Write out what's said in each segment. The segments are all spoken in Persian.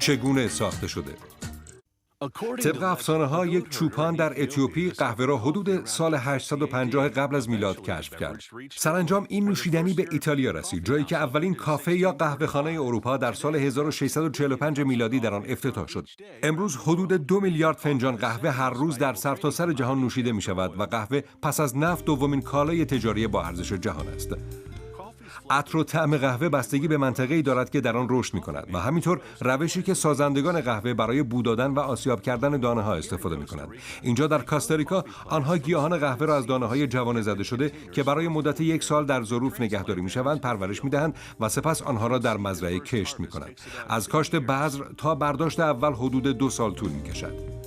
چگونه ساخته شده؟ طبق افسانه‌ها یک چوپان در اتیوپی قهوه را حدود سال 850 قبل از میلاد کشف کرد. سرانجام این نوشیدنی به ایتالیا رسید، جایی که اولین کافه یا قهوه‌خانه اروپا در سال 1645 میلادی در آن افتتاح شد. امروز حدود 2 میلیارد فنجان قهوه هر روز در سرتاسر جهان نوشیده می‌شود و قهوه پس از نفت دومین کالای تجاری با ارزش جهان است. عطر و طعم قهوه بستگی به منطقه‌ای دارد که در آن رشد می‌کند و همینطور روشی که سازندگان قهوه برای بو دادن و آسیاب کردن دانه‌ها استفاده می‌کنند. اینجا در کاستاریکا آنها گیاهان قهوه را از دانه‌های جوانه زده شده که برای مدت 1 سال در ظروف نگهداری می‌شوند پرورش می‌دهند و سپس آنها را در مزرعه کشت می‌کنند. از کاشت بذر تا برداشت اول حدود 2 سال طول می‌کشد.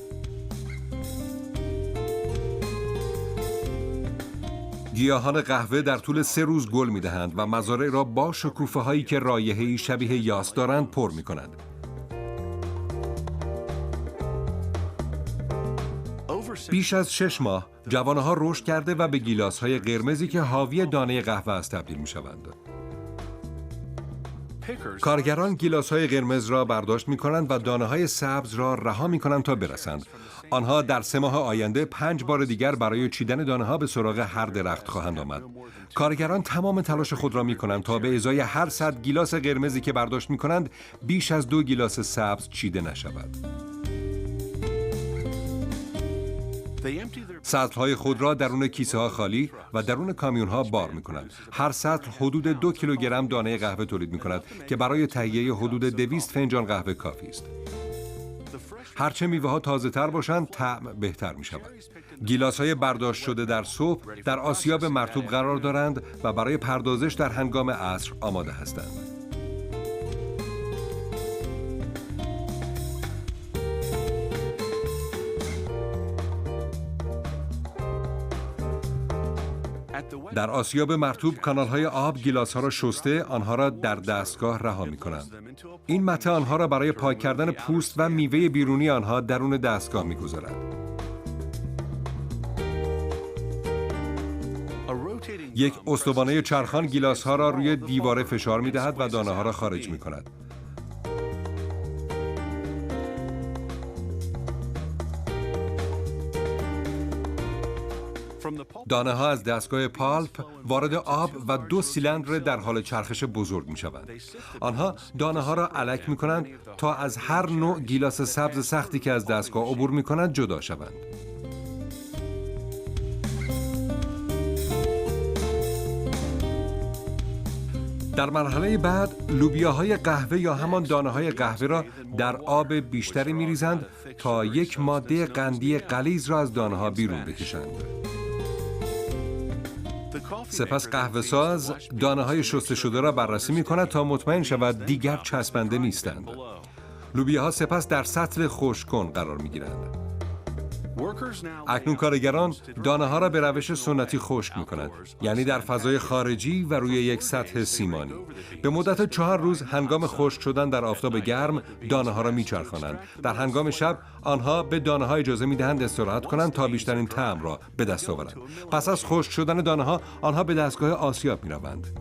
گیاهان قهوه در طول 3 روز گل می‌دهند و مزارع را با شکوفه‌هایی که رایحه‌ای شبیه یاس دارند پر می‌کنند. بیش از 6 ماه جوانه‌ها رشد کرده و به گیلاس‌های قرمزی که حاوی دانه قهوه است تبدیل می‌شوند. کارگران گیلاس‌های قرمز را برداشت می‌کنند و دانه‌های سبز را رها می‌کنند تا برسند. آنها در 3 ماه آینده 5 بار دیگر برای چیدن دانه‌ها به سراغ هر درخت خواهند آمد. کارگران تمام تلاش خود را می‌کنند تا به ازای هر 100 گیلاس قرمزی که برداشت می‌کنند بیش از 2 گیلاس سبز چیده نشود. سطل‌های خود را درون کیسه‌ها خالی و درون کامیون‌ها بار می‌کنند. هر سطل حدود 2 کیلوگرم دانه قهوه تولید می‌کند که برای تهیه حدود 200 فنجان قهوه کافی است. هرچه میوه‌ها تازه‌تر باشند، طعم بهتر می‌شود. گیلاس‌های برداشت شده در صبح در آسیاب مرطوب قرار دارند و برای پردازش در هنگام عصر آماده هستند. در آسیاب مرطوب کانال‌های آب گیلاس‌ها را شسته آنها را در دستگاه رها می‌کنند. این مته آنها را برای پاک کردن پوست و میوه بیرونی آنها درون دستگاه می‌گذارد. یک استوانه چرخان گیلاس‌ها را روی دیواره فشار می‌دهد و دانه‌ها را خارج می‌کند. دانه ها از دستگاه پالپ وارد آب و 2 سیلندر در حال چرخش بزرگ می شوند. آنها دانه ها را الک می کنند تا از هر نوع گیلاس سبز سختی که از دستگاه عبور می کنند جدا شوند. در مرحله بعد لوبیاهای قهوه یا همان دانه‌های قهوه را در آب بیشتری می ریزند تا یک ماده قندی غلیظ را از دانه‌ها بیرون بکشند. سپس قهوه ساز دانه‌های شسته شده را بررسی می‌کند تا مطمئن شود دیگر چسبنده نیستند. لوبیاها سپس در سطل خشک‌کن قرار می‌گیرند. اکنون کارگران دانه‌ها را به روش سنتی خشک می‌کنند، یعنی در فضای خارجی و روی یک سطح سیمانی. به مدت 4 روز هنگام خشک شدن در آفتاب گرم دانه‌ها را می‌چرخانند. در هنگام شب آنها به دانه‌ها اجازه می‌دهند استراحت کنند تا بیشترین طعم را به دست آورند. پس از خشک شدن دانه‌ها آنها به دستگاه آسیاب می‌روند.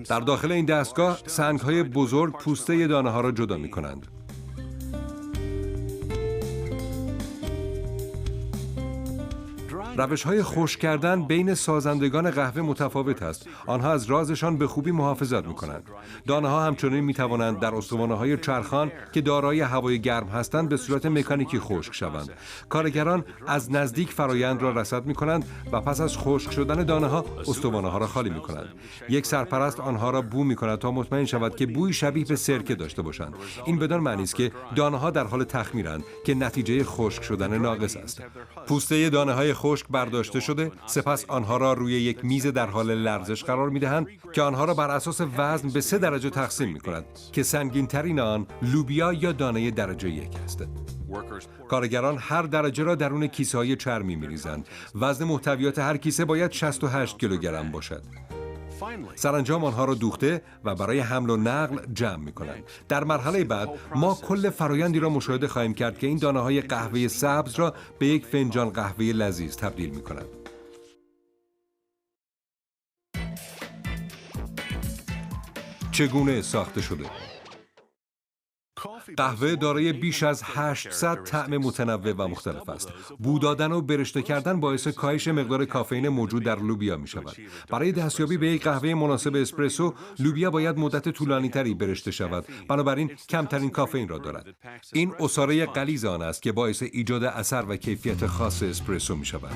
در داخل این دستگاه سنگ‌های بزرگ پوسته دانه‌ها را جدا می‌کنند. روش‌های خشک کردن بین سازندگان قهوه متفاوت است. آنها از رازشان به خوبی محافظت می‌کنند. دانه‌ها همچنین می‌توانند در استوانه‌های چرخان که دارای هوای گرم هستند به صورت مکانیکی خشک شوند. کارگران از نزدیک فرایند را رصد می‌کنند و پس از خشک شدن دانه‌ها استوانه‌ها را خالی می‌کنند. یک سرپرست آنها را بو می‌کند تا مطمئن شود که بوی شبیه به سرکه داشته باشند. این بدان معنی است که دانه‌ها در حال تخمیرند که نتیجه خشک شدن ناقص است. پوسته دانه‌های خشک برداشته شده، سپس آنها را روی یک میز در حال لرزش قرار می‌دهند که آنها را بر اساس وزن به 3 درجه تقسیم می‌کند که سنگین‌ترین آن لوبیا یا دانه درجه 1 است. کارگران هر درجه را درون کیسه‌های چرمی می‌ریزند. وزن محتویات هر کیسه باید 68 کیلوگرم باشد. سرانجام آنها را دوخته و برای حمل و نقل جمع می‌کنند. در مرحله بعد ما کل فرایندی را مشاهده خواهیم کرد که این دانه‌های قهوه سبز را به یک فنجان قهوه لذیذ تبدیل می‌کند. چگونه ساخته شده؟ قهوه دارای بیش از 800 طعم متنوع و مختلف است. بو دادن و برشته کردن باعث کاهش مقدار کافئین موجود در لوبیا می شود. برای دستیابی به یک قهوه مناسب اسپرسو، لوبیا باید مدت طولانی‌تری برشته شود، بنابراین کمترین کافئین را دارد. این عصاره غلیظ آن است که باعث ایجاد اثر و کیفیت خاص اسپرسو می شود.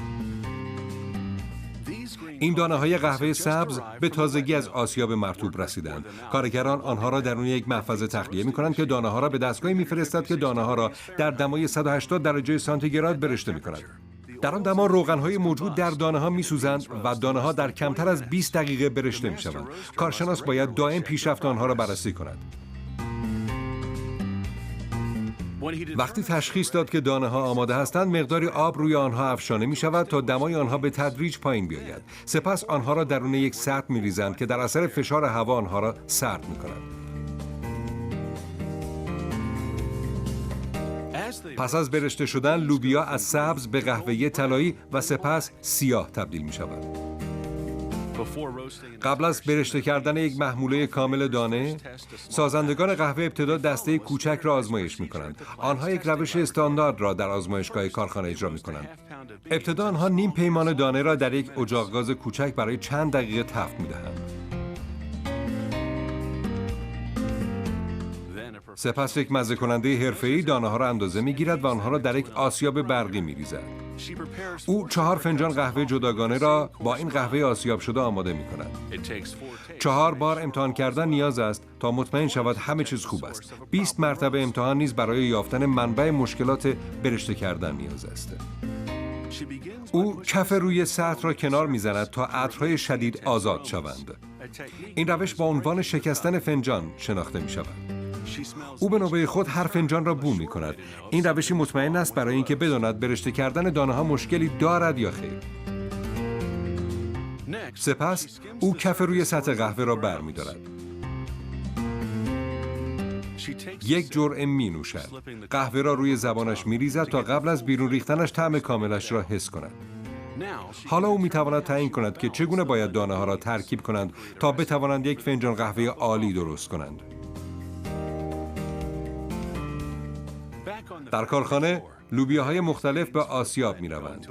این دانه‌های قهوه سبز به تازگی از آسیا به مرطوب رسیدند. کارگران آنها را درون یک محفظه تخلیه می‌کنند که دانه‌ها را به دستگاهی می‌فرستد که دانه‌ها را در دمای 180 درجه سانتیگراد برشته می‌کند. در آن دما روغن‌های موجود در دانه‌ها می‌سوزند و دانه‌ها در کمتر از 20 دقیقه برشته می‌شوند. کارشناس باید دائم پیشرفت آنها را بررسی کند. وقتی تشخیص داد که دانه‌ها آماده هستند، مقداری آب روی آنها افشانه می شود تا دمای آنها به تدریج پایین بیاید. سپس آنها را درون یک سطل می ریزند که در اثر فشار هوا آنها را سرد می کند. پس از برشته شدن، لوبیا از سبز به قهوه‌ای طلایی و سپس سیاه تبدیل می شود. قبل از برشته کردن یک محموله کامل دانه، سازندگان قهوه ابتدا دسته کوچک را آزمایش می‌کنند. آنها یک روش استاندارد را در آزمایشگاه کارخانه اجرا می‌کنند. ابتدا آنها نیم پیمان دانه را در یک اجاق گاز کوچک برای چند دقیقه تفت می‌دهند. سپس یک مزه کننده حرفه‌ای دانه‌ها را اندازه می‌گیرد و آنها را در یک آسیاب برقی می‌ریزد. او 4 فنجان قهوه جداگانه را با این قهوه آسیاب شده آماده می‌کند. 4 بار امتحان کردن نیاز است تا مطمئن شود همه چیز خوب است. 20 مرتبه امتحان نیز برای یافتن منبع مشکلات برشته کردن نیاز است. او کف روی سطح را کنار می‌زند تا عطرهای شدید آزاد شوند. این روش با عنوان شکستن فنجان شناخته می‌شود. او به نوبه خود هر فنجان را بو می کند. این روشی مطمئن است برای اینکه بداند برشته کردن دانه ها مشکلی دارد یا خیر. سپس او کف روی سطح قهوه را بر می دارد. یک جرعه می نوشد. قهوه را روی زبانش می ریزد تا قبل از بیرون ریختنش طعم کاملش را حس کند. حالا او می تواند تعیین کند که چگونه باید دانه ها را ترکیب کنند تا بتوانند یک فنجان قهوه عالی درست کنند. در کارخانه، لوبیاهای مختلف به آسیاب می روند.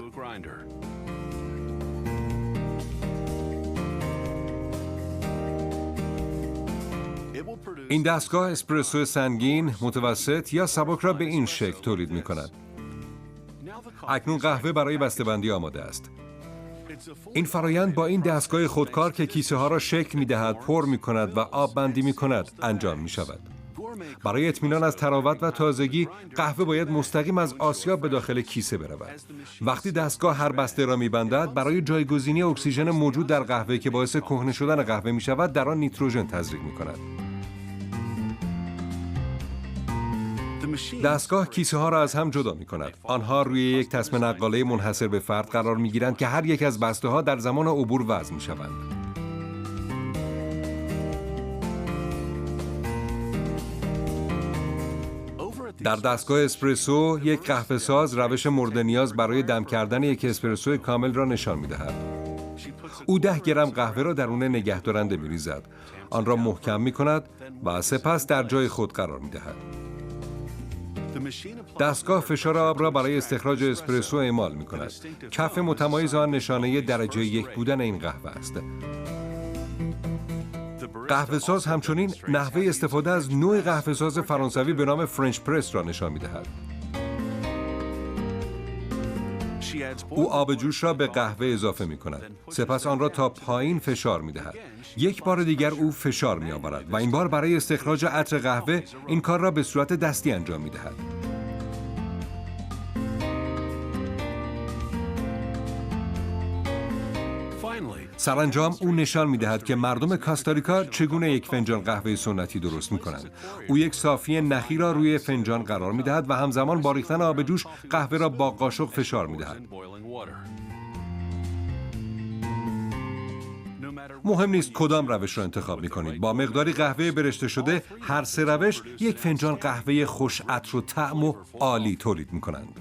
این دستگاه اسپرسو سنگین، متوسط یا سبک را به این شکل تولید می کند. اکنون قهوه برای بسته‌بندی آماده است. این فرایند با این دستگاه خودکار که کیسه ها را شکل می دهد، پر می کند و آب بندی می کند انجام می شود. برای اطمینان از تراوت و تازگی، قهوه باید مستقیم از آسیاب به داخل کیسه برود. وقتی دستگاه هر بسته را می‌بندد، برای جایگزینی اکسیژن موجود در قهوه که باعث کهنه شدن قهوه می‌شود، در آن نیتروژن تزریق می‌کند. دستگاه کیسه ها را از هم جدا می‌کند. آنها روی یک تسمه نقاله منحصر به فرد قرار می‌گیرند که هر یک از بسته‌ها در زمان عبور وضع می‌شوند. در دستگاه اسپرسو، یک قهوه ساز روش مورد نیاز برای دم کردن یک اسپرسو کامل را نشان می‌دهد. او 10 گرم قهوه را درون نگهدارنده می‌ریزد. آن را محکم می‌کند و سپس در جای خود قرار می‌دهد. دستگاه فشار آب را برای استخراج اسپرسو اعمال می‌کند. کف متمایز آن نشانه درجه 1 بودن این قهوه است. قهوه ساز همچنین نحوه استفاده از نوع قهوه ساز فرانسوی به نام فرنچ پرس را نشان می‌دهد. او آب جوش را به قهوه اضافه می‌کند. سپس آن را تا پایین فشار می‌دهد. یک بار دیگر او فشار می‌آورد و این بار برای استخراج عطر قهوه این کار را به صورت دستی انجام می‌دهد. سرانجام او نشان می‌دهد که مردم کاستاریکا چگونه یک فنجان قهوه سنتی درست می‌کنند. او یک صافی نخی را روی فنجان قرار می‌دهد و همزمان با ریختن آب جوش قهوه را با قاشق فشار می‌دهد. مهم نیست کدام روش را انتخاب می‌کنید. با مقداری قهوه برشته شده، هر سه روش یک فنجان قهوه خوش عطر و طعم و عالی تولید می‌کنند.